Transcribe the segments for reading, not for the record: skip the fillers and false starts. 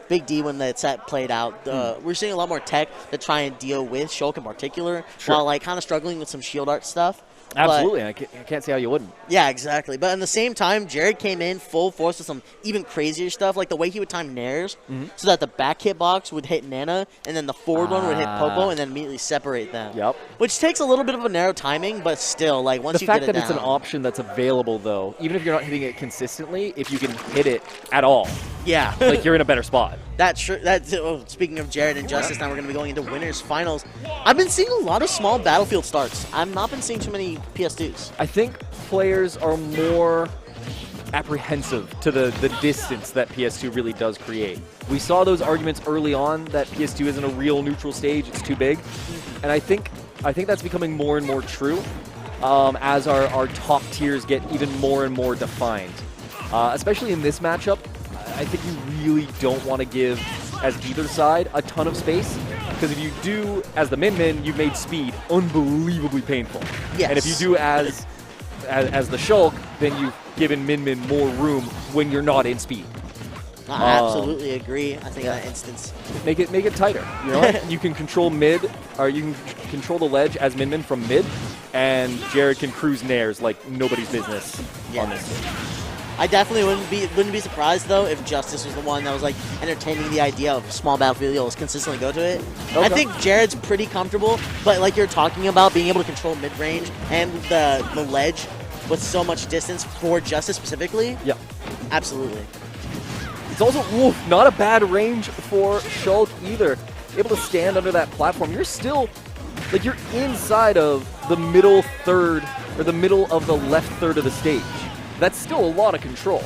Big D when that set played out, we're seeing a lot more tech to try and deal with Shulk in particular, while like kind of struggling with some shield art stuff. Absolutely, I can't see how you wouldn't. Yeah, exactly. But at the same time, Jared came in full force with some even crazier stuff, like the way he would time Nairs, so that the back hitbox would hit Nana, and then the forward one would hit Popo, and then immediately separate them. Yep. Which takes a little bit of a narrow timing, but still, like once the you get it fact that down, it's an option that's available, though, even if you're not hitting it consistently, if you can hit it at all, yeah, like you're in a better spot. That's true. Speaking of Jared and Justice, now we're going to be going into winners finals. I've been seeing a lot of small Battlefield starts. I've not been seeing too many PS2s. I think players are more apprehensive to the distance that PS2 really does create. We saw those arguments early on that PS2 isn't a real neutral stage, it's too big. And I think that's becoming more and more true as our top tiers get even more and more defined. Especially in this matchup, I think you really don't want to give, as either side, a ton of space. Because if you do, as the Min-Min, you've made speed unbelievably painful. Yes. And if you do as the Shulk, then you've given Min-Min more room when you're not in speed. I absolutely agree. I think in that instance, make it tighter. You know what? You can control mid, or you can control the ledge as Min-Min from mid, and Jared can cruise Nairs like nobody's business on this stage. I definitely wouldn't be surprised though if Justice was the one that was like entertaining the idea of small battlefields consistently go to it. Okay. I think Jared's pretty comfortable, but like you're talking about being able to control mid range and the ledge with so much distance for Justice specifically. Yeah, absolutely. It's also not a bad range for Shulk either. Able to stand under that platform. You're still like you're inside of the middle third or the middle of the left third of the stage. That's still a lot of control.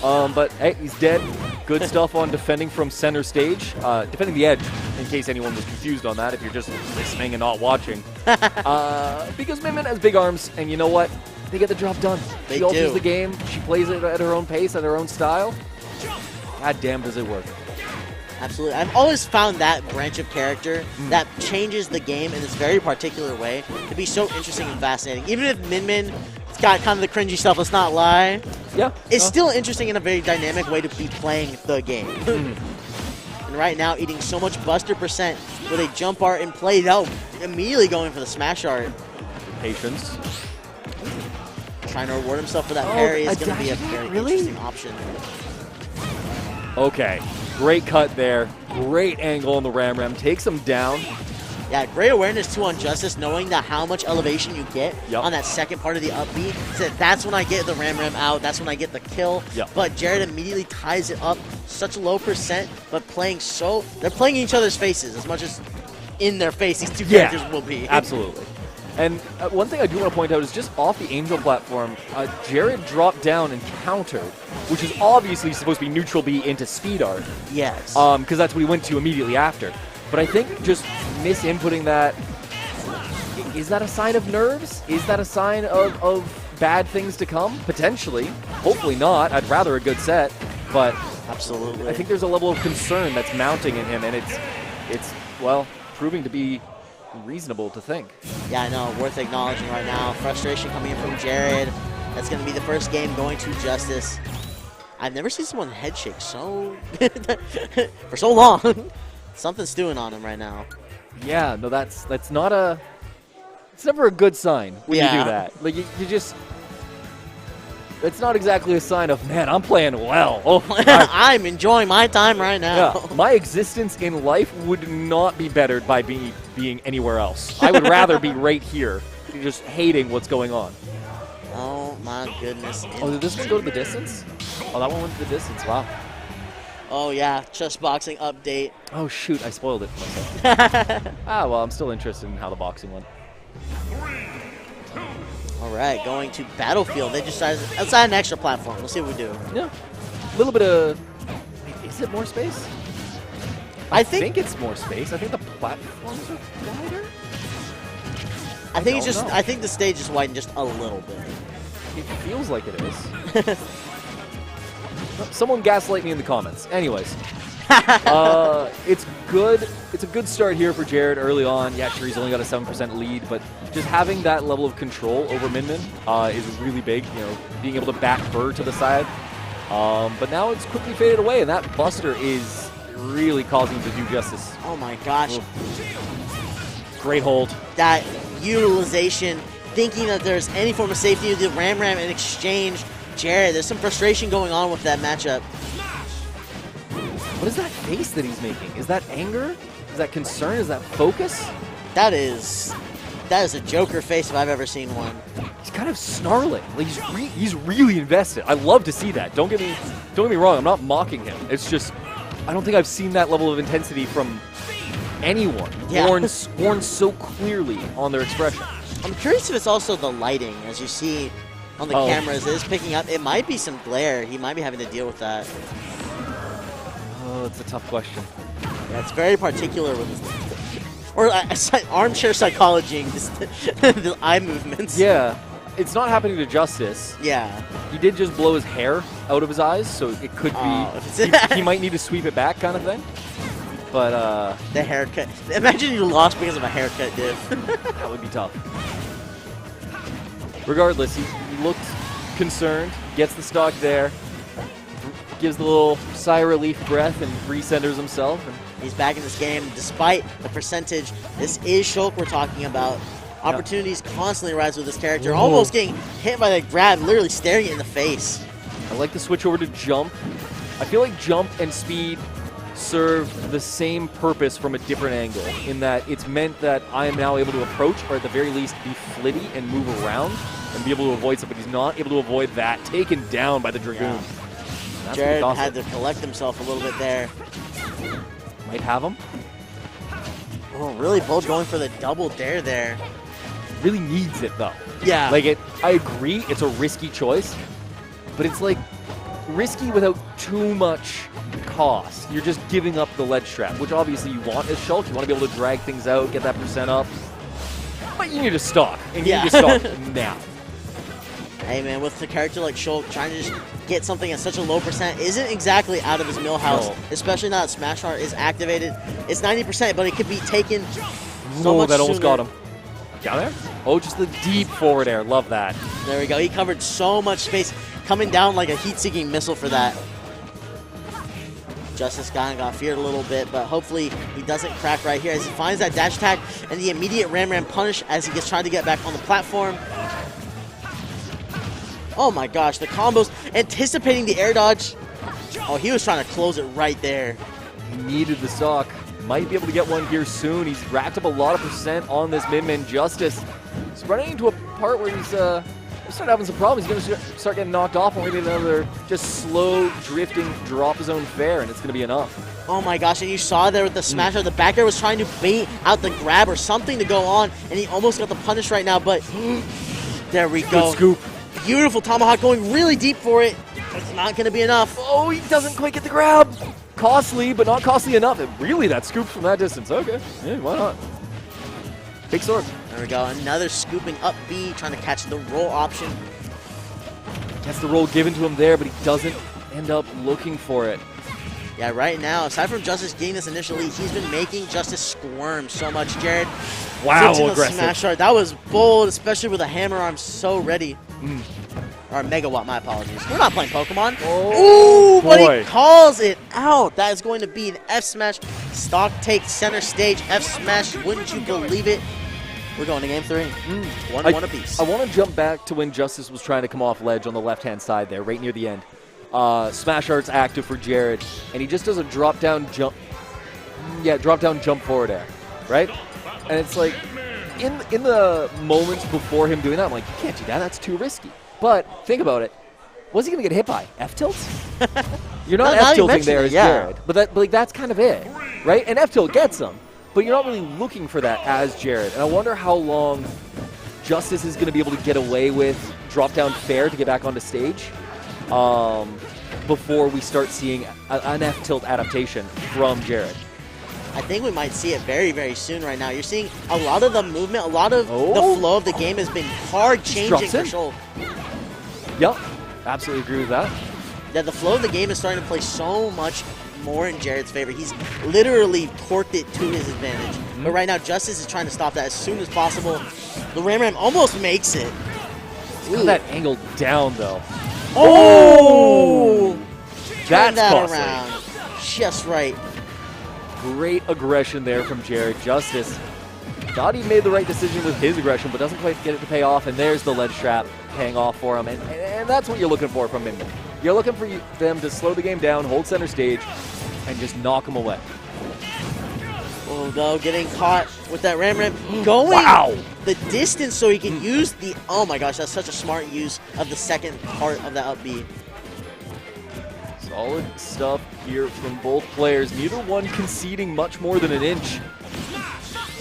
But hey, he's dead. Good stuff on defending from center stage. Defending the edge, in case anyone was confused on that, if you're just listening and not watching. Because Min-Min has big arms, and you know what? They get the job done. She alters the game. She plays it at her own pace, at her own style. God damn, does it work. Absolutely. I've always found that branch of character that changes the game in this very particular way to be so interesting and fascinating. Even if Min-Min got kind of the cringy stuff, let's not lie. Yeah. It's still interesting in a very dynamic way to be playing the game. And right now, eating so much Buster percent with a jump art in play, immediately going for the smash art. Patience. Trying to reward himself for that parry is going to be a very interesting option. Okay. Great cut there. Great angle on the Ram. Takes him down. Yeah, great awareness too on Justice, knowing that how much elevation you get on that second part of the up B. So that's when I get the Ram out. That's when I get the kill. But Jared immediately ties it up. Such a low percent, but they're playing each other's faces as much as in their face these two characters will be. Absolutely. And one thing I do want to point out is just off the Angel platform, Jared dropped down and countered, which is obviously supposed to be neutral B into speed art. Yes. Because that's what he went to immediately after. But I think just misinputting that, is that a sign of nerves? Is that a sign of bad things to come? Potentially. Hopefully not. I'd rather a good set. But absolutely, I think there's a level of concern that's mounting in him, and it's well, proving to be reasonable to think. Yeah, I know. Worth acknowledging right now. Frustration coming in from Jared. That's going to be the first game going to Justice. I've never seen someone head shake so for so long. Something's stewing on him right now. Yeah, no, that's not a. It's never a good sign when you do that. Like you just. It's not exactly a sign of, man, I'm playing well. Oh, I'm enjoying my time right now. Yeah, my existence in life would not be bettered by being anywhere else. I would rather be right here, just hating what's going on. Oh my goodness. Oh, did this one go to the distance? Oh, that one went to the distance. Wow. Oh, yeah. Chess boxing update. Oh, shoot. I spoiled it for myself. Well, I'm still interested in how the boxing went. All right, going to Battlefield. They decided outside an extra platform. We'll see what we do. Yeah. A little bit of... Is it more space? I think it's more space. I think the platforms are wider. I think it's just... I think the stage is widened just a little bit. It feels like it is. Someone gaslight me in the comments. Anyways, it's good. It's a good start here for Jared early on. Yeah, sure, he's only got a 7% lead, but just having that level of control over Min-Min is really big. You know, being able to back her to the side But now it's quickly faded away, and that Buster is really causing him to do justice. Oh my gosh. Great hold. That utilization, thinking that there's any form of safety with the Ram in exchange. Jared, there's some frustration going on with that matchup. What is that face that he's making? Is that anger? Is that concern? Is that focus? That is a Joker face if I've ever seen one. He's kind of snarling. Like he's really invested. I love to see that. Don't get me wrong. I'm not mocking him. It's just I don't think I've seen that level of intensity from anyone born so clearly on their expression. I'm curious if it's also the lighting, as you see on the cameras. It is picking up. It might be some glare. He might be having to deal with that. Oh, it's a tough question. Yeah, it's very particular with armchair psychology, the eye movements. Yeah, it's not happening to Justice. Yeah. He did just blow his hair out of his eyes, so it could be he might need to sweep it back kind of thing. But the haircut. Imagine you lost because of a haircut diff. That would be tough. Regardless, he looked concerned, gets the stock there, gives the little sigh of relief breath and recenters himself. And he's back in this game despite the percentage. This is Shulk we're talking about. Opportunities constantly rise with this character. Almost getting hit by the grab, literally staring it in the face. I like the switch over to jump. I feel like jump and speed serve the same purpose from a different angle, in that it's meant that I am now able to approach, or at the very least be flitty and move around and be able to avoid something. He's not able to avoid that. Taken down by the Dragoon. Yeah. Jared had to collect himself a little bit there. Might have him. Oh, really both going for the double dare there. Really needs it though. Yeah. Like I agree, it's a risky choice, but it's like risky without too much cost. You're just giving up the ledge trap, which obviously you want as Shulk. You want to be able to drag things out, get that percent up. But you need to stock, and you need to stock now. Hey man, with a character like Shulk, trying to just get something at such a low percent isn't exactly out of his millhouse, especially now that Smash Art is activated. It's 90%, but it could be taken so much that almost sooner. got him. Got there? Oh, just the deep forward air. Love that. There we go. He covered so much space, coming down like a heat-seeking missile for that. Justice got feared a little bit, but hopefully he doesn't crack right here as he finds that dash attack and the immediate Ram punish as he gets trying to get back on the platform. Oh my gosh, the combos, anticipating the air dodge. Oh, he was trying to close it right there. He needed the stock. Might be able to get one here soon. He's racked up a lot of percent on this mid-man Justice. He's running into a part where he's starting having some problems. He's going to start getting knocked off, and we're going to get another just slow drifting drop his own fare, and it's going to be enough. Oh my gosh, and you saw there with the smash, the back air was trying to bait out the grab or something to go on, and he almost got the punish right now, but there we go. Good scoop. Beautiful tomahawk going really deep for it. It's not going to be enough. Oh, he doesn't quite get the grab. Costly, but not costly enough. And really, that scoop from that distance. Okay, yeah, why not? Big sword. There we go. Another scooping up B, trying to catch the roll option. Gets the roll given to him there, but he doesn't end up looking for it. Yeah, right now, aside from Justice getting this initial lead, he's been making Justice squirm so much, Jared. Wow, aggressive. Smash art. That was bold, especially with a hammer arm so ready. Or Megawatt, my apologies. We're not playing Pokemon. Oh, ooh, but he calls it out. That is going to be an F smash. Stock take center stage. F smash, wouldn't you believe it? We're going to game 3. 1-1 apiece. I want to jump back to when Justice was trying to come off ledge on the left-hand side there, right near the end. Smash Art's active for Jared, and he just does a drop-down jump. Yeah, drop-down jump forward air, right? And it's like, in the moments before him doing that, I'm like, you can't do that. That's too risky. But think about it. What's he going to get hit by? F-tilts? You're not F-tilting there as Jared. But that's kind of it, right? And F-tilt gets him. But you're not really looking for that as Jared. And I wonder how long Justice is going to be able to get away with drop-down fair to get back onto stage before we start seeing an F-tilt adaptation from Jared. I think we might see it very, very soon right now. You're seeing a lot of the movement, a lot of the flow of the game has been hard changing for Shulk. Yep, absolutely agree with that. Yeah, the flow of the game is starting to play so much more in Jared's favor. He's literally torqued it to his advantage. But right now, Justice is trying to stop that as soon as possible. The Ram almost makes it. Got that angle down, though. Oh! Turn that costly. around. Just right. Great aggression there from Jared. Justice thought he made the right decision with his aggression, but doesn't quite get it to pay off, and there's the ledge trap paying off for him, and that's what you're looking for from Min Min. You're looking for them to slow the game down, hold center stage, and just knock him away. Oh no, getting caught with that ram going the distance so he can use the, oh my gosh, that's such a smart use of the second part of that up B. Solid stuff here from both players. Neither one conceding much more than an inch,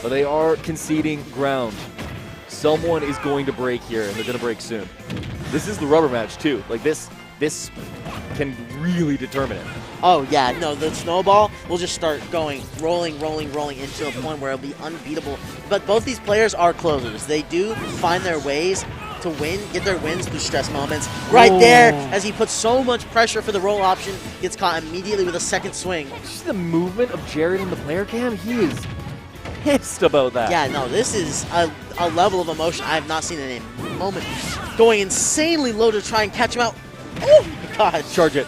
but they are conceding ground. Someone is going to break here, and they're going to break soon. This is the rubber match too. Like this can really determine it. Oh yeah, no, the snowball will just start going, rolling into a point where it'll be unbeatable. But both these players are closers. They do find their ways to win, get their wins through stress moments. Right there, as he puts so much pressure for the roll option, gets caught immediately with a second swing. Just the movement of Jared in the player cam, he is pissed about that. Yeah, no, this is a level of emotion I have not seen in a moment. Going insanely low to try and catch him out. Oh my gosh. Charge it.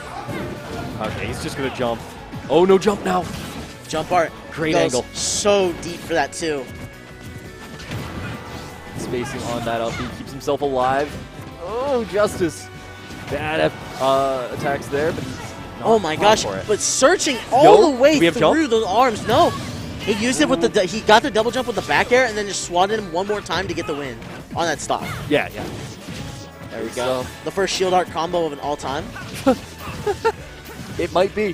Okay, he's just going to jump. Oh, no jump now. Jump art. Great goes angle. So deep for that too. Spacing on that up, he keeps himself alive. Oh, Justice. Bad attacks there, but he's not oh my gosh, but searching all the way through those arms. No, he used it with the, he got the double jump with the back air and then just swatted him one more time to get the win on that stock. Yeah. There we go. The first shield art combo of an all-time. It might be.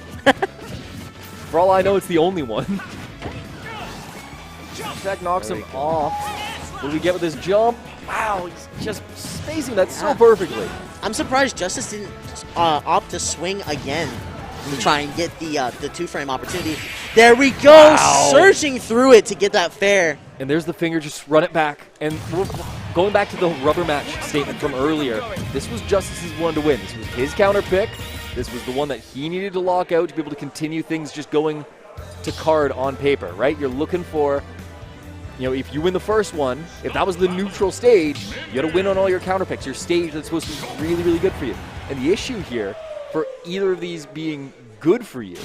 For all I know, it's the only one. Jack knocks him off. What do we get with this jump? Wow, he's just spacing that so perfectly. I'm surprised Justice didn't opt to swing again to try and get the two-frame opportunity. There we go, searching through it to get that fair. And there's the finger, just run it back. And we're going back to the rubber match statement from earlier. This was Justice's one to win. This was his counter pick. This was the one that he needed to lock out to be able to continue things just going to card on paper, right? You're looking for, you know, if you win the first one, if that was the neutral stage, you got to win on all your counter picks. Your stage that's supposed to be really, really good for you. And the issue here, for either of these being good for you,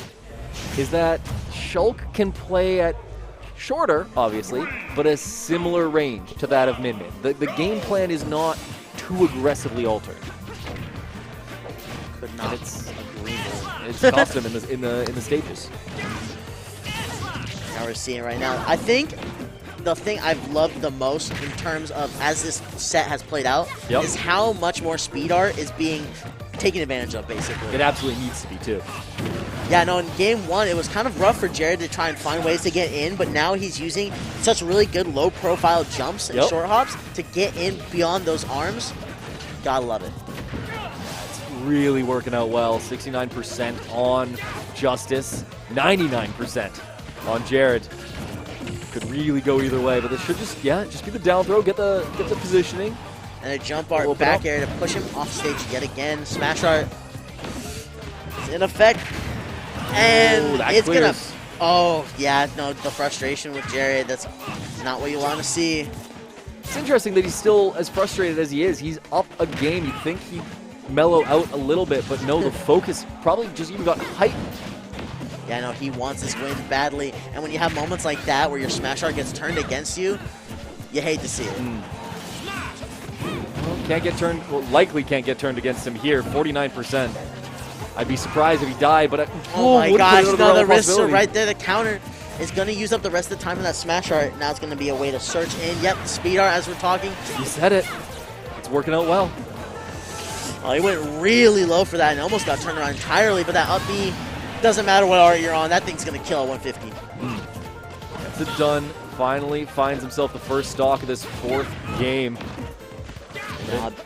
is that Shulk can play at shorter, obviously, but a similar range to that of Min Min. The game plan is not too aggressively altered. But not. And it's custom in the stages. Now we're seeing right now. I think the thing I've loved the most in terms of as this set has played out is how much more speed art is being taken advantage of, basically. It absolutely needs to be, too. Yeah, no, in game one, it was kind of rough for Jared to try and find ways to get in, but now he's using such really good low-profile jumps and short hops to get in beyond those arms. Gotta love it. It's really working out well. 69% on Justice, 99% on Jared. Could really go either way, but this should just be the down throw, get the positioning. And a jump art back air to push him off stage yet again. Smash art is in effect. And it's going to... Oh, yeah, no, the frustration with Jared, that's not what you want to see. It's interesting that he's still as frustrated as he is. He's up a game. You'd think he'd mellow out a little bit, but no, the focus probably just even got heightened. Yeah, no, he wants his win badly. And when you have moments like that where your smash art gets turned against you, you hate to see it. Can't get turned, well, likely can't get turned against him here, 49%. I'd be surprised if he died, but oh my gosh, no, the wrists are right there. The counter is going to use up the rest of the time of that smash art. Now it's going to be a way to search in. Yep, speed art as we're talking. You said it. It's working out well. Oh, he went really low for that and almost got turned around entirely, but that up B, doesn't matter what art you're on, that thing's going to kill at 150. That's it done. Finally finds himself the first stock of this fourth game.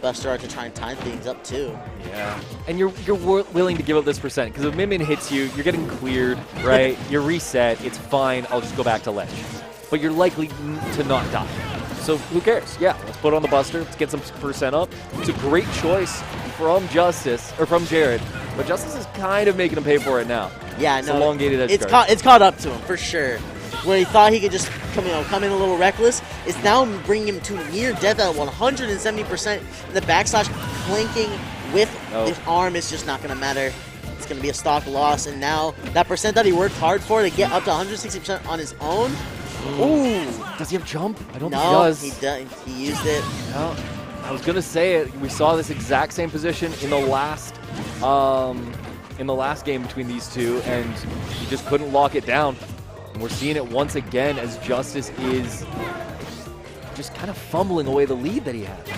Buster art to try and time things up too. Yeah, and you're willing to give up this percent because if Min Min hits you, you're getting cleared, right? You're reset. It's fine. I'll just go back to ledge. But you're likely to not die. So who cares? Yeah, let's put on the Buster. Let's get some percent up. It's a great choice from Jared, but Justice is kind of making him pay for it now. Yeah, it's no, elongated edge it's caught up to him for sure. Where he thought he could just come in a little reckless, is now bringing him to near death at 170%. And the backslash clinking with his arm is just not going to matter. it's going to be a stock loss. And now that percent that he worked hard for to get up to 160% on his own. Ooh. Does he have jump? I don't think he No, does. he doesn't. He used it. No. I was going to say it. We saw this exact same position in the last game between these two, and he just couldn't lock it down. And we're seeing it once again as Justice is just kind of fumbling away the lead that he had.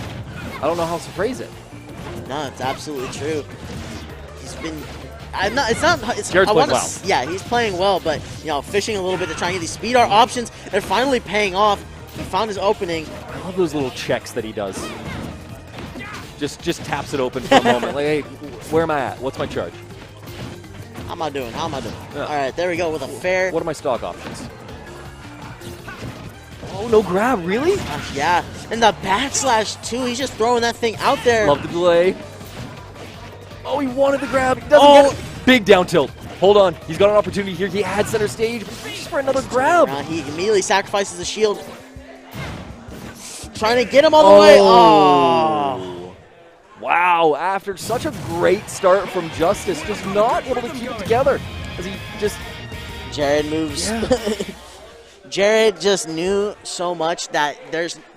I don't know how else to phrase it. No, it's absolutely true. He's been. It's not. Jared's playing well. Yeah, he's playing well, but fishing a little bit to try and get these speed art options. They're finally paying off. He found his opening. I love those little checks that he does. Just taps it open for a moment. Like, hey, where am I at? What's my charge? How am I doing? How am I doing? Yeah. All right, there we go with a fair. What are my stock options? Oh, no grab, really? Gosh, yeah, and the backslash too. He's just throwing that thing out there. Love the delay. Oh, he wanted the grab. He doesn't get it. Big down tilt. Hold on. He's got an opportunity here. He had center stage. Reaches for another grab. He immediately sacrifices the shield. Trying to get him all the way. Oh. Wow, after such a great start from Justice, just not able to keep it together. As he just... Jared moves. Yeah. Jared just knew so much that there's